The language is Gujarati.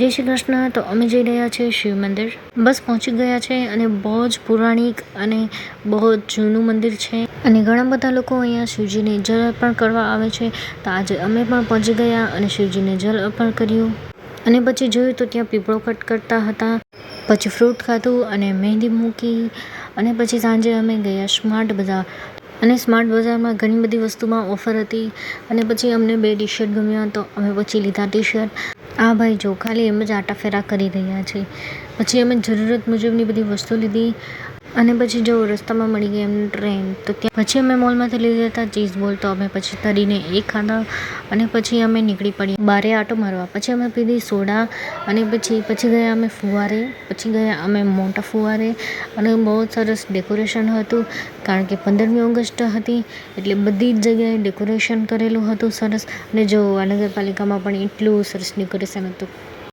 જય શ્રી કૃષ્ણ. તો અમે જઈ રહ્યા છીએ શિવ મંદિર. બસ પહોંચી ગયા છે અને બહુ જ પૌરાણિક અને બહુ જ જૂનું મંદિર છે અને ઘણા બધા લોકો અહીંયા શિવજીને જલ અર્પણ કરવા આવે છે. તો આજે અમે પણ પહોંચી ગયા અને શિવજીને જલ અર્પણ કર્યું અને પછી જોયું તો ત્યાં પીપળો કટ કરતા હતા. પછી ફ્રૂટ ખાધું અને મહેંદી મૂકી અને પછી સાંજે અમે ગયા સ્માર્ટ બજાર અને સ્માર્ટ બજારમાં ઘણી બધી વસ્તુમાં ઓફર હતી અને પછી અમને 2 ટી-શર્ટ ગમ્યા તો અમે પછી લીધા ટી-શર્ટ. આ ભાઈ જો ખાલી એમ જ આટાફેરા કરી રહ્યા છે. પછી અમે જરૂરત મુજબની બધી વસ્તુ લીધી અને પછી જો રસ્તામાં મળી ગઈ એમને ટ્રેન તો ત્યાં પછી અમે મોલમાંથી લીધા હતા ચીઝ બોલ તો અમે પછી તરીને એ ખાધા અને પછી અમે નીકળી પડ્યા બારે આટો મારવા. પછી અમે પીધી સોડા અને પછી ગયા અમે ફુવારે. પછી ગયા અમે મોટા ફુવારે અને બહુ સરસ ડેકોરેશન હતું કારણ કે 15મી ઓગસ્ટ હતી એટલે બધી જ જગ્યાએ ડેકોરેશન કરેલું હતું સરસ. અને જો આ નગરપાલિકામાં પણ એટલું સરસ ડેકોરેશન હતું.